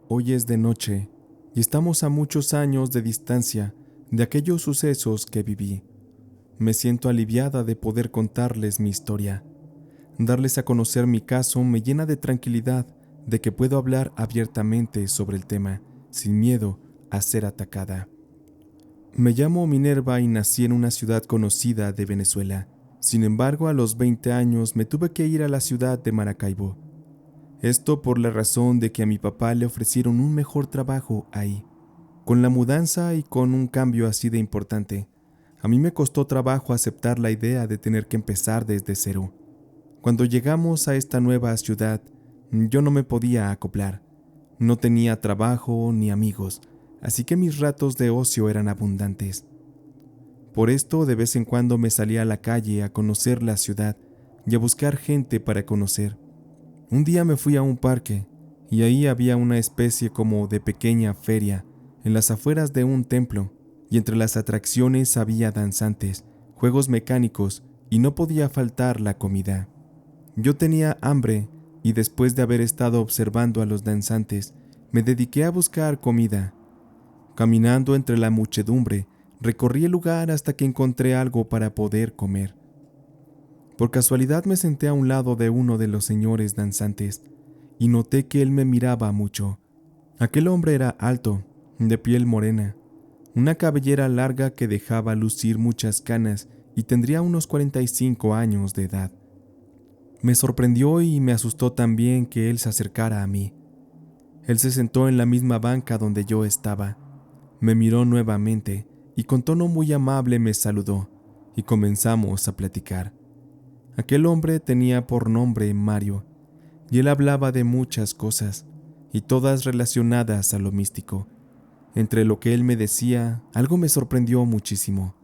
Hoy es de noche y estamos a muchos años de distancia de aquellos sucesos que viví. Me siento aliviada de poder contarles mi historia. Darles a conocer mi caso me llena de tranquilidad de que puedo hablar abiertamente sobre el tema, sin miedo a ser atacada. Me llamo Minerva y nací en una ciudad conocida de Venezuela. Sin embargo, a los 20 años me tuve que ir a la ciudad de Maracaibo. Esto por la razón de que a mi papá le ofrecieron un mejor trabajo ahí. Con la mudanza y con un cambio así de importante, a mí me costó trabajo aceptar la idea de tener que empezar desde cero. Cuando llegamos a esta nueva ciudad, yo no me podía acoplar. No tenía trabajo ni amigos, así que mis ratos de ocio eran abundantes. Por esto, de vez en cuando me salía a la calle a conocer la ciudad y a buscar gente para conocer. Un día me fui a un parque y ahí había una especie como de pequeña feria en las afueras de un templo, y entre las atracciones había danzantes, juegos mecánicos y no podía faltar la comida. Yo tenía hambre y después de haber estado observando a los danzantes, me dediqué a buscar comida. Caminando entre la muchedumbre, recorrí el lugar hasta que encontré algo para poder comer. Por casualidad me senté a un lado de uno de los señores danzantes y noté que él me miraba mucho. Aquel hombre era alto, de piel morena, una cabellera larga que dejaba lucir muchas canas y tendría unos 45 años de edad. Me sorprendió y me asustó también que él se acercara a mí. Él se sentó en la misma banca donde yo estaba. Me miró nuevamente y con tono muy amable me saludó y comenzamos a platicar. Aquel hombre tenía por nombre Mario y él hablaba de muchas cosas y todas relacionadas a lo místico. Entre lo que él me decía, algo me sorprendió muchísimo.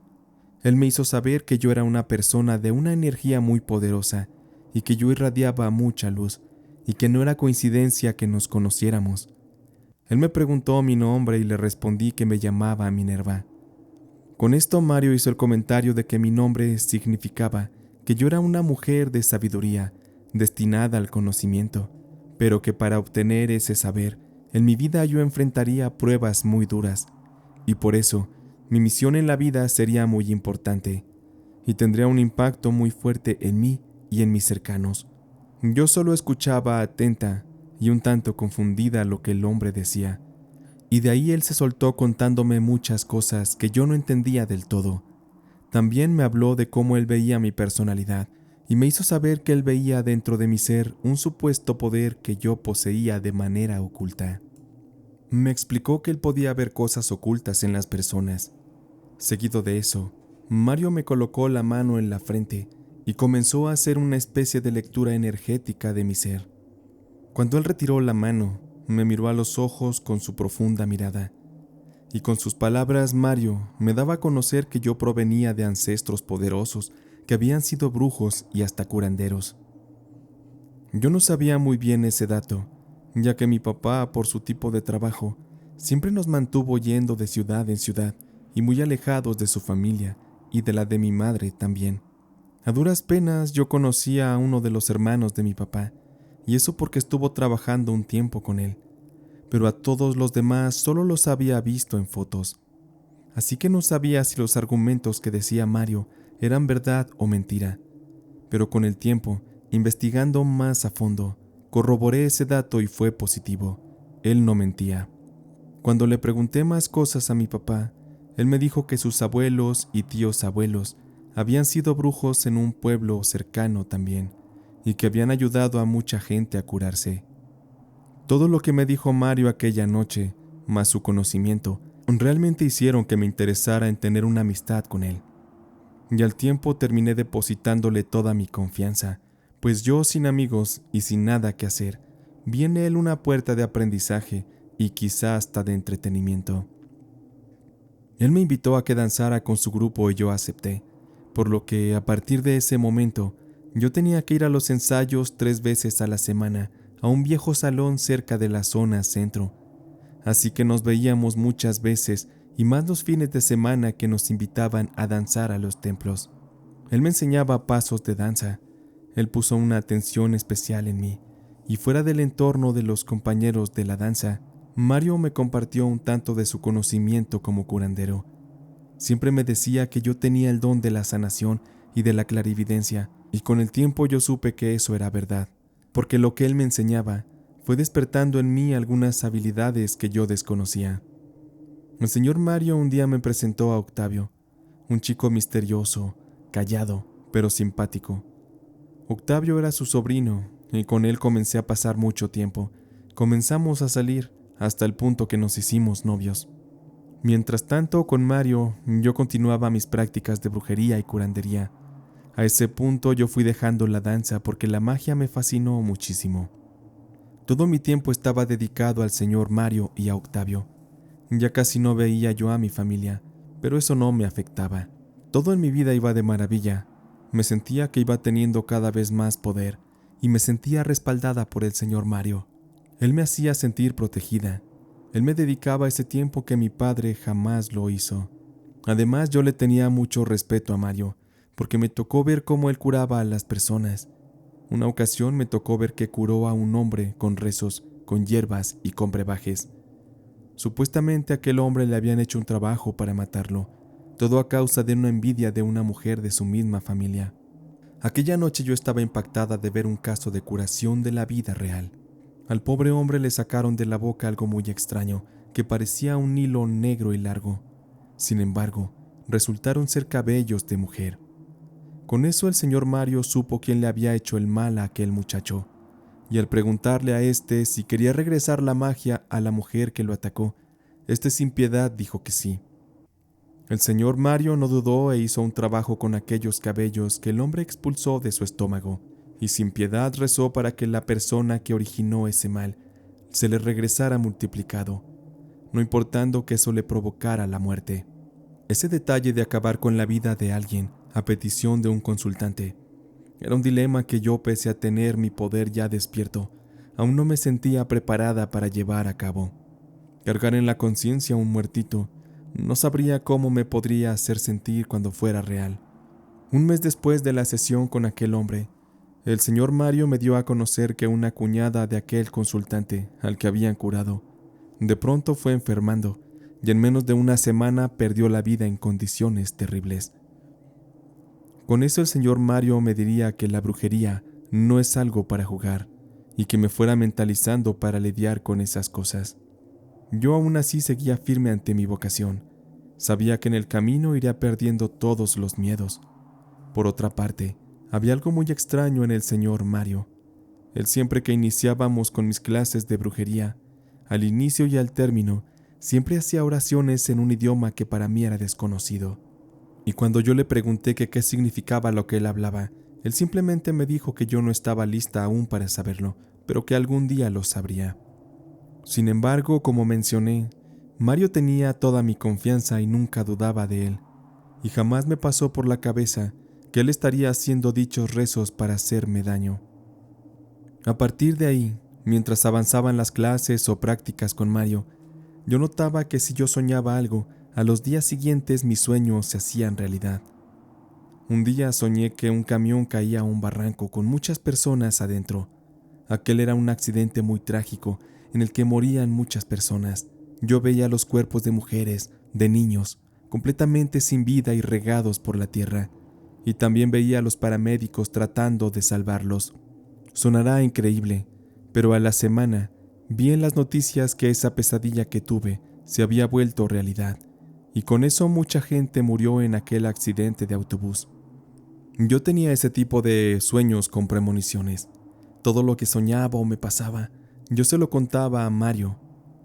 Él me hizo saber que yo era una persona de una energía muy poderosa y que yo irradiaba mucha luz y que no era coincidencia que nos conociéramos. Él me preguntó mi nombre y le respondí que me llamaba Minerva. Con esto Mario hizo el comentario de que mi nombre significaba que yo era una mujer de sabiduría, destinada al conocimiento, pero que para obtener ese saber, en mi vida yo enfrentaría pruebas muy duras, y por eso mi misión en la vida sería muy importante, y tendría un impacto muy fuerte en mí y en mis cercanos. Yo solo escuchaba atenta y un tanto confundida lo que el hombre decía, y de ahí él se soltó contándome muchas cosas que yo no entendía del todo. También me habló de cómo él veía mi personalidad y me hizo saber que él veía dentro de mi ser un supuesto poder que yo poseía de manera oculta. Me explicó que él podía ver cosas ocultas en las personas. Seguido de eso, Mario me colocó la mano en la frente y comenzó a hacer una especie de lectura energética de mi ser. Cuando él retiró la mano, me miró a los ojos con su profunda mirada, y con sus palabras Mario me daba a conocer que yo provenía de ancestros poderosos que habían sido brujos y hasta curanderos. Yo no sabía muy bien ese dato, ya que mi papá, por su tipo de trabajo, siempre nos mantuvo yendo de ciudad en ciudad y muy alejados de su familia y de la de mi madre también. A duras penas yo conocía a uno de los hermanos de mi papá, y eso porque estuvo trabajando un tiempo con él, pero a todos los demás solo los había visto en fotos. Así que no sabía si los argumentos que decía Mario eran verdad o mentira, pero con el tiempo, investigando más a fondo, corroboré ese dato y fue positivo. Él no mentía. Cuando le pregunté más cosas a mi papá, él me dijo que sus abuelos y tíos abuelos habían sido brujos en un pueblo cercano también, y que habían ayudado a mucha gente a curarse. Todo lo que me dijo Mario aquella noche, más su conocimiento, realmente hicieron que me interesara en tener una amistad con él. Y al tiempo terminé depositándole toda mi confianza, pues yo sin amigos y sin nada que hacer, vi en él una puerta de aprendizaje y quizá hasta de entretenimiento. Él me invitó a que danzara con su grupo y yo acepté, por lo que a partir de ese momento yo tenía que ir a los ensayos 3 veces a la semana a un viejo salón cerca de la zona centro. Así que nos veíamos muchas veces y más los fines de semana que nos invitaban a danzar a los templos. Él me enseñaba pasos de danza. Él puso una atención especial en mí y fuera del entorno de los compañeros de la danza, Mario me compartió un tanto de su conocimiento como curandero. Siempre me decía que yo tenía el don de la sanación y de la clarividencia, y con el tiempo yo supe que eso era verdad, porque lo que él me enseñaba fue despertando en mí algunas habilidades que yo desconocía. El señor Mario un día me presentó a Octavio, un chico misterioso, callado, pero simpático. Octavio era su sobrino, y con él comencé a pasar mucho tiempo. Comenzamos a salir hasta el punto que nos hicimos novios. Mientras tanto, con Mario, yo continuaba mis prácticas de brujería y curandería. A ese punto yo fui dejando la danza porque la magia me fascinó muchísimo. Todo mi tiempo estaba dedicado al señor Mario y a Octavio. Ya casi no veía yo a mi familia, pero eso no me afectaba. Todo en mi vida iba de maravilla. Me sentía que iba teniendo cada vez más poder y me sentía respaldada por el señor Mario. Él me hacía sentir protegida. Él me dedicaba ese tiempo que mi padre jamás lo hizo. Además, yo le tenía mucho respeto a Mario, porque me tocó ver cómo él curaba a las personas. Una ocasión me tocó ver que curó a un hombre con rezos, con hierbas y con brebajes. Supuestamente a aquel hombre le habían hecho un trabajo para matarlo, todo a causa de una envidia de una mujer de su misma familia. Aquella noche yo estaba impactada de ver un caso de curación de la vida real. Al pobre hombre le sacaron de la boca algo muy extraño, que parecía un hilo negro y largo. Sin embargo, resultaron ser cabellos de mujer. Con eso el señor Mario supo quién le había hecho el mal a aquel muchacho, y al preguntarle a este si quería regresar la magia a la mujer que lo atacó, este sin piedad dijo que sí. El señor Mario no dudó e hizo un trabajo con aquellos cabellos que el hombre expulsó de su estómago, y sin piedad rezó para que la persona que originó ese mal se le regresara multiplicado, no importando que eso le provocara la muerte. Ese detalle de acabar con la vida de alguien a petición de un consultante era un dilema que yo, pese a tener mi poder ya despierto, aún no me sentía preparada para llevar a cabo. Cargar en la conciencia a un muertito, no sabría cómo me podría hacer sentir cuando fuera real. Un mes después de la sesión con aquel hombre, el señor Mario me dio a conocer que una cuñada de aquel consultante al que habían curado, de pronto fue enfermando y en menos de una semana perdió la vida en condiciones terribles. Con eso el señor Mario me diría que la brujería no es algo para jugar y que me fuera mentalizando para lidiar con esas cosas. Yo aún así seguía firme ante mi vocación. Sabía que en el camino iría perdiendo todos los miedos. Por otra parte, había algo muy extraño en el señor Mario. Él siempre que iniciábamos con mis clases de brujería, al inicio y al término, siempre hacía oraciones en un idioma que para mí era desconocido. Y cuando yo le pregunté que qué significaba lo que él hablaba, él simplemente me dijo que yo no estaba lista aún para saberlo, pero que algún día lo sabría. Sin embargo, como mencioné, Mario tenía toda mi confianza y nunca dudaba de él, y jamás me pasó por la cabeza que él estaría haciendo dichos rezos para hacerme daño. A partir de ahí, mientras avanzaban las clases o prácticas con Mario, yo notaba que si yo soñaba algo, a los días siguientes mis sueños se hacían realidad. Un día soñé que un camión caía a un barranco con muchas personas adentro. Aquel era un accidente muy trágico en el que morían muchas personas. Yo veía los cuerpos de mujeres, de niños, completamente sin vida y regados por la tierra, y también veía a los paramédicos tratando de salvarlos. Sonará increíble, pero a la semana vi en las noticias que esa pesadilla que tuve se había vuelto realidad, y con eso mucha gente murió en aquel accidente de autobús. Yo tenía ese tipo de sueños con premoniciones. Todo lo que soñaba o me pasaba, yo se lo contaba a Mario,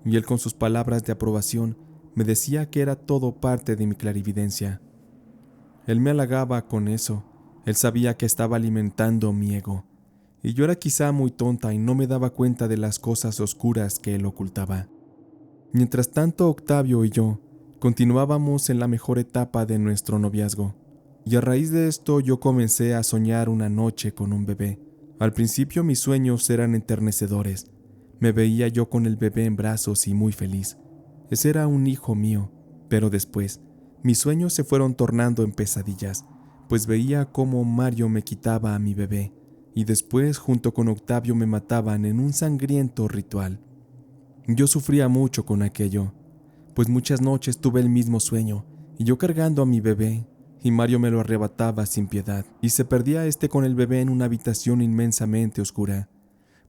y él con sus palabras de aprobación me decía que era todo parte de mi clarividencia. Él me halagaba con eso, él sabía que estaba alimentando mi ego, y yo era quizá muy tonta y no me daba cuenta de las cosas oscuras que él ocultaba. Mientras tanto, Octavio y yo continuábamos en la mejor etapa de nuestro noviazgo, y a raíz de esto yo comencé a soñar una noche con un bebé. Al principio mis sueños eran enternecedores. Me veía yo con el bebé en brazos y muy feliz. Ese era un hijo mío, pero después mis sueños se fueron tornando en pesadillas, pues veía cómo Mario me quitaba a mi bebé, y después junto con Octavio me mataban en un sangriento ritual. Yo sufría mucho con aquello, pues muchas noches tuve el mismo sueño, y yo cargando a mi bebé, y Mario me lo arrebataba sin piedad, y se perdía con el bebé en una habitación inmensamente oscura.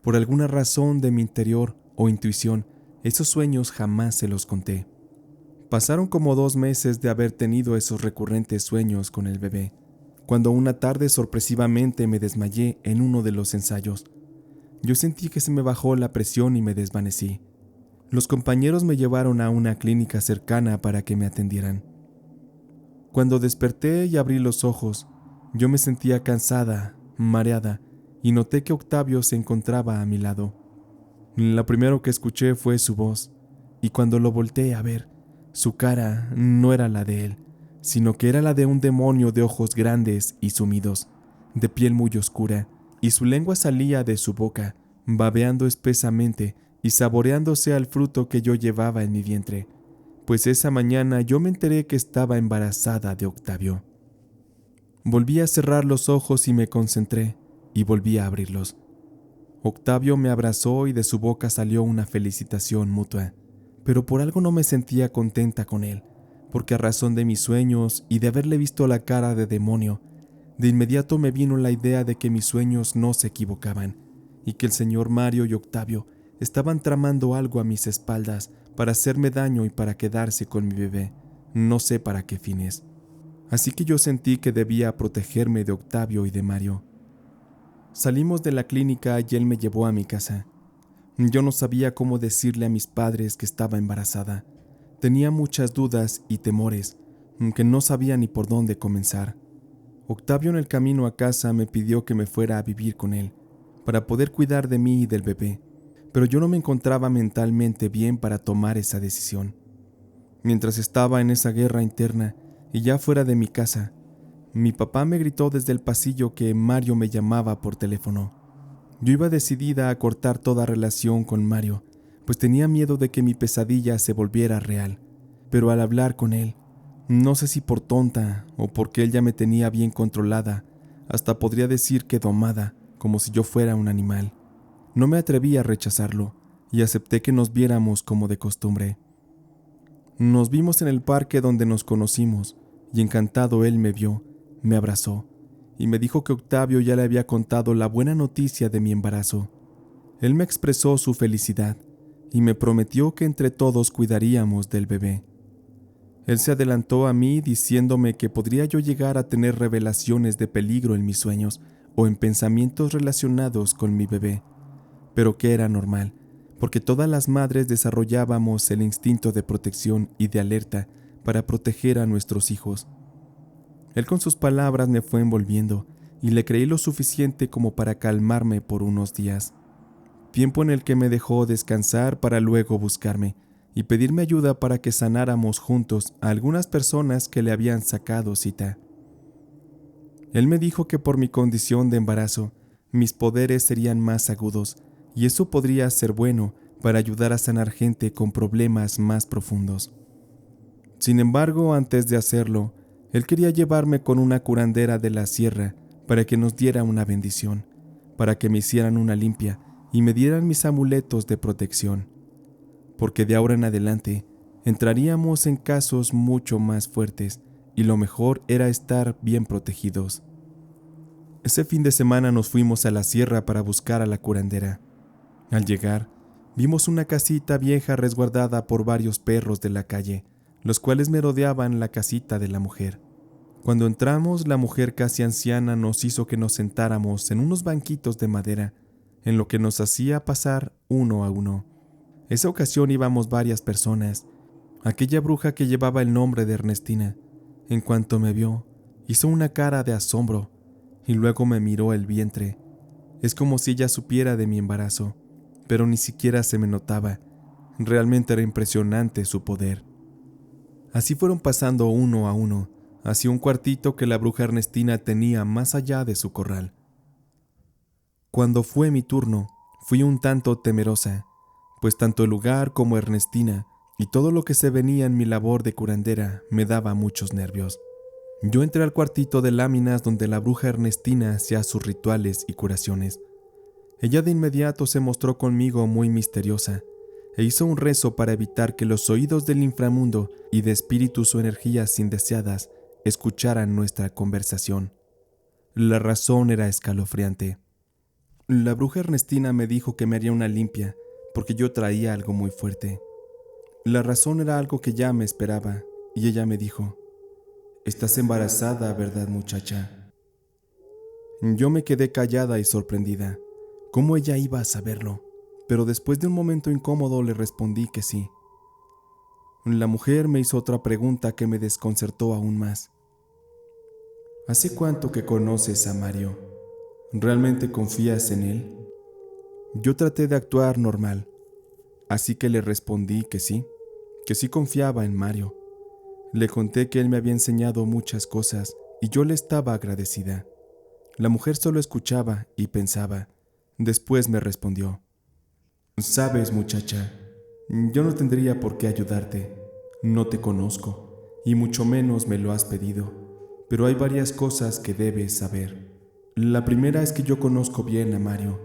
Por alguna razón de mi interior o intuición, esos sueños jamás se los conté. Pasaron como 2 meses de haber tenido esos recurrentes sueños con el bebé, cuando una tarde sorpresivamente me desmayé en uno de los ensayos. Yo sentí que se me bajó la presión y me desvanecí. Los compañeros me llevaron a una clínica cercana para que me atendieran. Cuando desperté y abrí los ojos, yo me sentía cansada, mareada, y noté que Octavio se encontraba a mi lado. Lo primero que escuché fue su voz, y cuando lo volteé a ver, su cara no era la de él, sino que era la de un demonio de ojos grandes y sumidos, de piel muy oscura, y su lengua salía de su boca, babeando espesamente y saboreándose al fruto que yo llevaba en mi vientre, pues esa mañana yo me enteré que estaba embarazada de Octavio. Volví a cerrar los ojos y me concentré, y volví a abrirlos. Octavio me abrazó y de su boca salió una felicitación mutua, pero por algo no me sentía contenta con él, porque a razón de mis sueños y de haberle visto la cara de demonio, de inmediato me vino la idea de que mis sueños no se equivocaban, y que el señor Mario y Octavio estaban tramando algo a mis espaldas para hacerme daño y para quedarse con mi bebé, no sé para qué fines. Así que yo sentí que debía protegerme de Octavio y de Mario. Salimos de la clínica y él me llevó a mi casa. Yo no sabía cómo decirle a mis padres que estaba embarazada. Tenía muchas dudas y temores, que no sabía ni por dónde comenzar. Octavio en el camino a casa me pidió que me fuera a vivir con él, para poder cuidar de mí y del bebé, pero yo no me encontraba mentalmente bien para tomar esa decisión. Mientras estaba en esa guerra interna y ya fuera de mi casa, mi papá me gritó desde el pasillo que Mario me llamaba por teléfono. Yo iba decidida a cortar toda relación con Mario, pues tenía miedo de que mi pesadilla se volviera real, pero al hablar con él, no sé si por tonta o porque él ya me tenía bien controlada, hasta podría decir que domada, como si yo fuera un animal. No me atreví a rechazarlo y acepté que nos viéramos como de costumbre. Nos vimos en el parque donde nos conocimos y encantado él me vio, me abrazó y me dijo que Octavio ya le había contado la buena noticia de mi embarazo. Él me expresó su felicidad y me prometió que entre todos cuidaríamos del bebé. Él se adelantó a mí diciéndome que podría yo llegar a tener revelaciones de peligro en mis sueños o en pensamientos relacionados con mi bebé, pero que era normal, porque todas las madres desarrollábamos el instinto de protección y de alerta para proteger a nuestros hijos. Él con sus palabras me fue envolviendo y le creí lo suficiente como para calmarme por unos días, tiempo en el que me dejó descansar para luego buscarme y pedirme ayuda para que sanáramos juntos a algunas personas que le habían sacado cita. Él me dijo que por mi condición de embarazo, mis poderes serían más agudos y eso podría ser bueno para ayudar a sanar gente con problemas más profundos. Sin embargo, antes de hacerlo, él quería llevarme con una curandera de la sierra para que nos diera una bendición, para que me hicieran una limpia y me dieran mis amuletos de protección, porque de ahora en adelante entraríamos en casos mucho más fuertes y lo mejor era estar bien protegidos. Ese fin de semana nos fuimos a la sierra para buscar a la curandera. Al llegar, vimos una casita vieja resguardada por varios perros de la calle, los cuales merodeaban la casita de la mujer. Cuando entramos, la mujer casi anciana nos hizo que nos sentáramos en unos banquitos de madera, en lo que nos hacía pasar uno a uno. Esa ocasión íbamos varias personas. Aquella bruja que llevaba el nombre de Ernestina, en cuanto me vio, hizo una cara de asombro y luego me miró el vientre. Es como si ella supiera de mi embarazo, pero ni siquiera se me notaba. Realmente era impresionante su poder. Así fueron pasando uno a uno, hacia un cuartito que la bruja Ernestina tenía más allá de su corral. Cuando fue mi turno, fui un tanto temerosa, pues tanto el lugar como Ernestina y todo lo que se venía en mi labor de curandera me daba muchos nervios. Yo entré al cuartito de láminas donde la bruja Ernestina hacía sus rituales y curaciones. Ella de inmediato se mostró conmigo muy misteriosa. e hizo un rezo para evitar que los oídos del inframundo y de espíritus o energías indeseadas escucharan nuestra conversación. La razón era escalofriante. La bruja Ernestina me dijo que me haría una limpia porque yo traía algo muy fuerte. La razón era algo que ya me esperaba y ella me dijo: «Estás embarazada, ¿verdad, muchacha?». Yo me quedé callada y sorprendida. ¿Cómo ella iba a saberlo? Pero después de un momento incómodo le respondí que sí. La mujer me hizo otra pregunta que me desconcertó aún más. «¿Hace cuánto que conoces a Mario? ¿Realmente confías en él?». Yo traté de actuar normal, así que le respondí que sí confiaba en Mario. Le conté que él me había enseñado muchas cosas y yo le estaba agradecida. La mujer solo escuchaba y pensaba. Después me respondió: «Sabes, muchacha, yo no tendría por qué ayudarte. No te conozco, y mucho menos me lo has pedido. Pero hay varias cosas que debes saber. La primera es que yo conozco bien a Mario,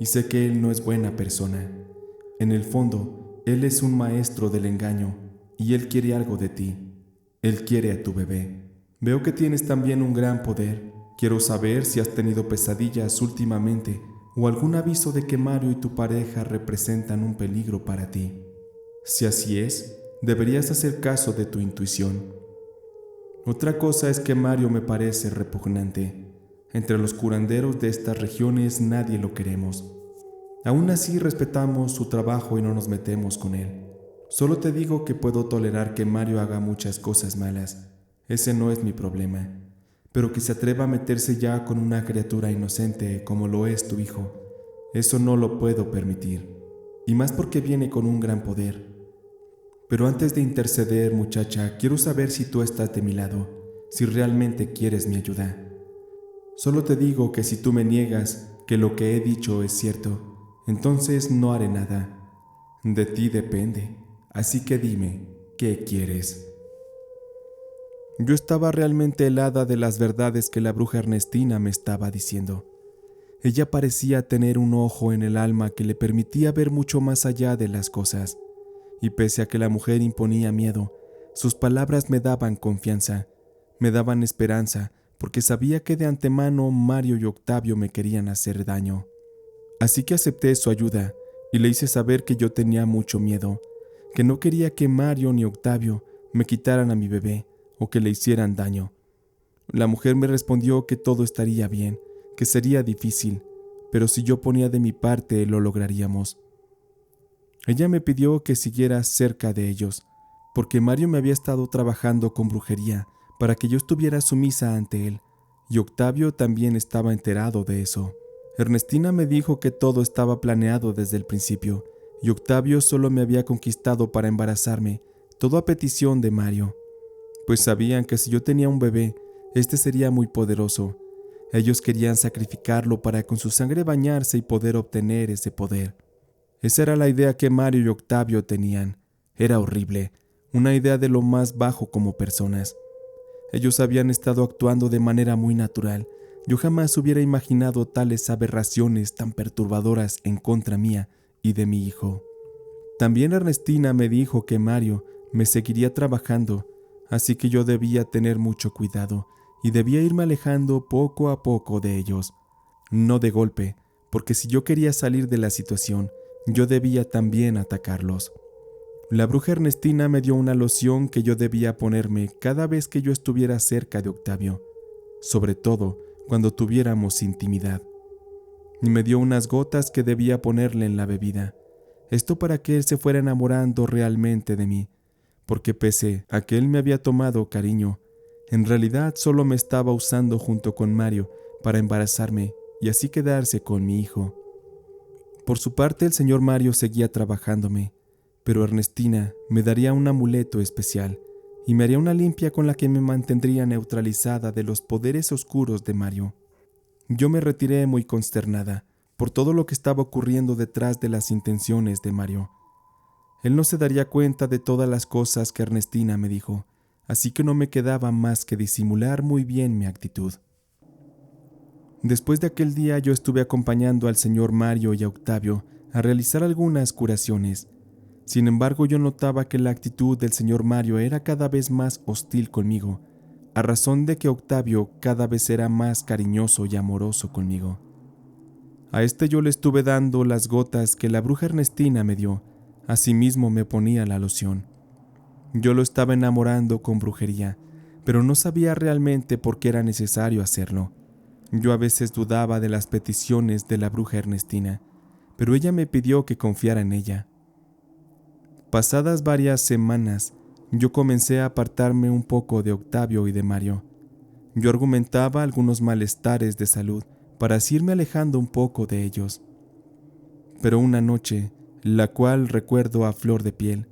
y sé que él no es buena persona. En el fondo, él es un maestro del engaño, y él quiere algo de ti. Él quiere a tu bebé. Veo que tienes también un gran poder. Quiero saber si has tenido pesadillas últimamente o algún aviso de que Mario y tu pareja representan un peligro para ti. Si así es, deberías hacer caso de tu intuición. Otra cosa es que Mario me parece repugnante. Entre los curanderos de estas regiones nadie lo queremos. Aún así respetamos su trabajo y no nos metemos con él. Solo te digo que puedo tolerar que Mario haga muchas cosas malas. Ese no es mi problema. Pero que se atreva a meterse ya con una criatura inocente como lo es tu hijo, eso no lo puedo permitir. Y más porque viene con un gran poder. Pero antes de interceder, muchacha, quiero saber si tú estás de mi lado, si realmente quieres mi ayuda. Solo te digo que si tú me niegas que lo que he dicho es cierto, entonces no haré nada. De ti depende. Así que dime, ¿qué quieres?». Yo estaba realmente helada de las verdades que la bruja Ernestina me estaba diciendo. Ella parecía tener un ojo en el alma que le permitía ver mucho más allá de las cosas, y pese a que la mujer imponía miedo, sus palabras me daban confianza, me daban esperanza, porque sabía que de antemano Mario y Octavio me querían hacer daño. Así que acepté su ayuda y le hice saber que yo tenía mucho miedo, que no quería que Mario ni Octavio me quitaran a mi bebé o que le hicieran daño. La mujer me respondió que todo estaría bien, que sería difícil, pero si yo ponía de mi parte lo lograríamos. Ella me pidió que siguiera cerca de ellos, porque Mario me había estado trabajando con brujería para que yo estuviera sumisa ante él, y Octavio también estaba enterado de eso. Ernestina me dijo que todo estaba planeado desde el principio, y Octavio solo me había conquistado para embarazarme, todo a petición de Mario, pues sabían que si yo tenía un bebé, este sería muy poderoso. Ellos querían sacrificarlo para con su sangre bañarse y poder obtener ese poder. Esa era la idea que Mario y Octavio tenían. Era horrible, una idea de lo más bajo como personas. Ellos habían estado actuando de manera muy natural. Yo jamás hubiera imaginado tales aberraciones tan perturbadoras en contra mía y de mi hijo. También Ernestina me dijo que Mario me seguiría trabajando, así que yo debía tener mucho cuidado y debía irme alejando poco a poco de ellos. No de golpe, porque si yo quería salir de la situación, yo debía también atacarlos. La bruja Ernestina me dio una loción que yo debía ponerme cada vez que yo estuviera cerca de Octavio, sobre todo cuando tuviéramos intimidad. Y me dio unas gotas que debía ponerle en la bebida. Esto para que él se fuera enamorando realmente de mí, porque pese a que él me había tomado cariño, en realidad solo me estaba usando junto con Mario para embarazarme y así quedarse con mi hijo. Por su parte, el señor Mario seguía trabajándome, pero Ernestina me daría un amuleto especial y me haría una limpia con la que me mantendría neutralizada de los poderes oscuros de Mario. Yo me retiré muy consternada por todo lo que estaba ocurriendo detrás de las intenciones de Mario. Él no se daría cuenta de todas las cosas que Ernestina me dijo, así que no me quedaba más que disimular muy bien mi actitud. Después de aquel día yo estuve acompañando al señor Mario y a Octavio a realizar algunas curaciones. Sin embargo, yo notaba que la actitud del señor Mario era cada vez más hostil conmigo, a razón de que Octavio cada vez era más cariñoso y amoroso conmigo. A este yo le estuve dando las gotas que la bruja Ernestina me dio, asimismo me ponía la loción. Yo lo estaba enamorando con brujería, pero no sabía realmente por qué era necesario hacerlo. Yo a veces dudaba de las peticiones de la bruja Ernestina, pero ella me pidió que confiara en ella. Pasadas varias semanas, yo comencé a apartarme un poco de Octavio y de Mario. Yo argumentaba algunos malestares de salud para así irme alejando un poco de ellos. Pero una noche, la cual recuerdo a flor de piel,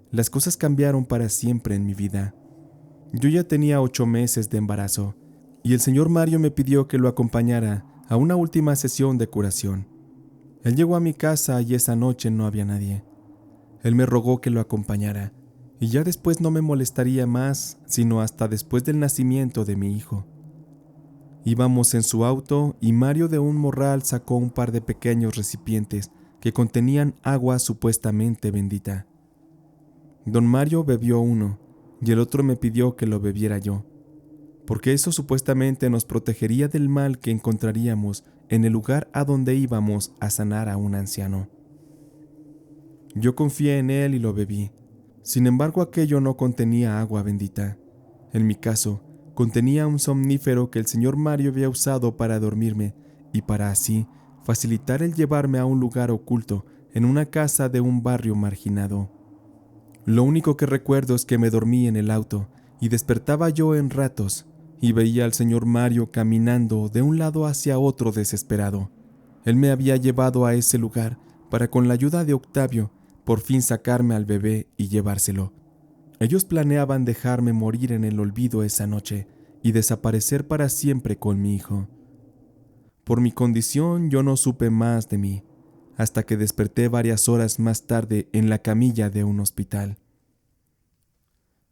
las cosas cambiaron para siempre en mi vida. Yo ya tenía 8 meses de embarazo, y el señor Mario me pidió que lo acompañara a una última sesión de curación. Él llegó a mi casa y esa noche no había nadie. Él me rogó que lo acompañara, y ya después no me molestaría más, sino hasta después del nacimiento de mi hijo. Íbamos en su auto y Mario de un morral sacó un par de pequeños recipientes que contenían agua supuestamente bendita. Don Mario bebió uno y el otro me pidió que lo bebiera yo, porque eso supuestamente nos protegería del mal que encontraríamos en el lugar a donde íbamos a sanar a un anciano. Yo confié en él y lo bebí. Sin embargo, aquello no contenía agua bendita. En mi caso, contenía un somnífero que el señor Mario había usado para dormirme y para así facilitar el llevarme a un lugar oculto en una casa de un barrio marginado. Lo único que recuerdo es que me dormí en el auto y despertaba yo en ratos y veía al señor Mario caminando de un lado hacia otro desesperado. Él me había llevado a ese lugar para, con la ayuda de Octavio, por fin sacarme al bebé y llevárselo. Ellos planeaban dejarme morir en el olvido esa noche y desaparecer para siempre con mi hijo. Por mi condición yo no supe más de mí, hasta que desperté varias horas más tarde en la camilla de un hospital.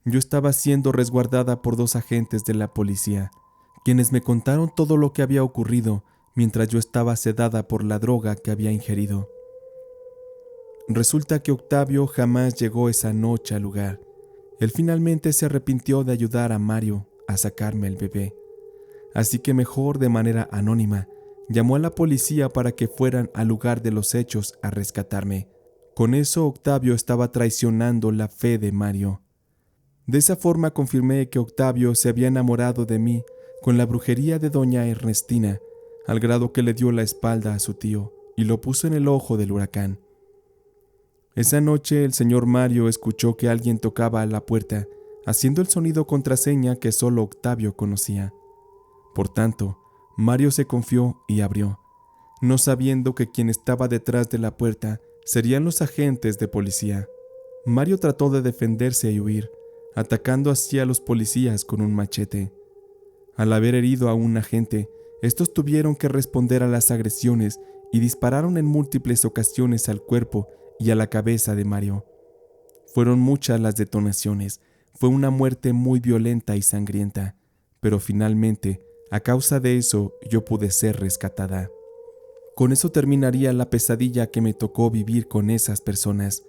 Yo estaba siendo resguardada por 2 agentes de la policía, quienes me contaron todo lo que había ocurrido mientras yo estaba sedada por la droga que había ingerido. Resulta que Octavio jamás llegó esa noche al lugar. Él finalmente se arrepintió de ayudar a Mario a sacarme el bebé. Así que mejor de manera anónima, llamó a la policía para que fueran al lugar de los hechos a rescatarme. Con eso Octavio estaba traicionando la fe de Mario. De esa forma confirmé que Octavio se había enamorado de mí con la brujería de doña Ernestina, al grado que le dio la espalda a su tío y lo puso en el ojo del huracán. Esa noche el señor Mario escuchó que alguien tocaba a la puerta, haciendo el sonido contraseña que solo Octavio conocía. Por tanto, Mario se confió y abrió, no sabiendo que quien estaba detrás de la puerta serían los agentes de policía. Mario trató de defenderse y huir, atacando así a los policías con un machete. Al haber herido a un agente, estos tuvieron que responder a las agresiones y dispararon en múltiples ocasiones al cuerpo y a la cabeza de Mario. Fueron muchas las detonaciones, fue una muerte muy violenta y sangrienta, pero finalmente, a causa de eso, yo pude ser rescatada. Con eso terminaría la pesadilla que me tocó vivir con esas personas.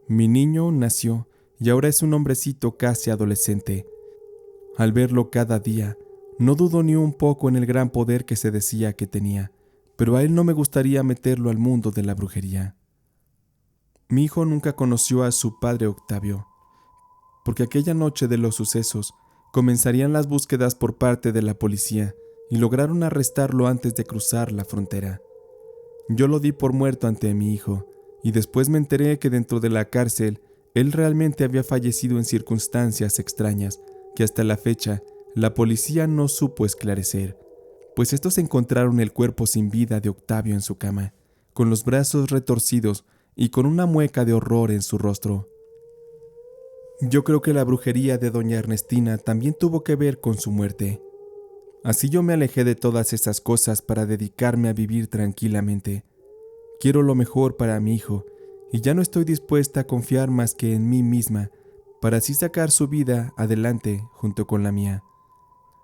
Mi niño nació y ahora es un hombrecito casi adolescente. Al verlo cada día, no dudo ni un poco en el gran poder que se decía que tenía, pero a él no me gustaría meterlo al mundo de la brujería. Mi hijo nunca conoció a su padre Octavio, porque aquella noche de los sucesos comenzarían las búsquedas por parte de la policía y lograron arrestarlo antes de cruzar la frontera. Yo lo di por muerto ante mi hijo y después me enteré que dentro de la cárcel él realmente había fallecido en circunstancias extrañas que hasta la fecha la policía no supo esclarecer, pues estos encontraron el cuerpo sin vida de Octavio en su cama, con los brazos retorcidos y con una mueca de horror en su rostro. Yo creo que la brujería de doña Ernestina también tuvo que ver con su muerte. Así yo me alejé de todas esas cosas para dedicarme a vivir tranquilamente. Quiero lo mejor para mi hijo y ya no estoy dispuesta a confiar más que en mí misma para así sacar su vida adelante junto con la mía.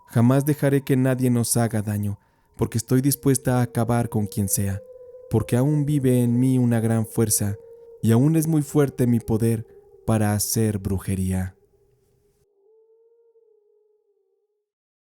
Jamás dejaré que nadie nos haga daño, porque estoy dispuesta a acabar con quien sea, porque aún vive en mí una gran fuerza y aún es muy fuerte mi poder para hacer brujería.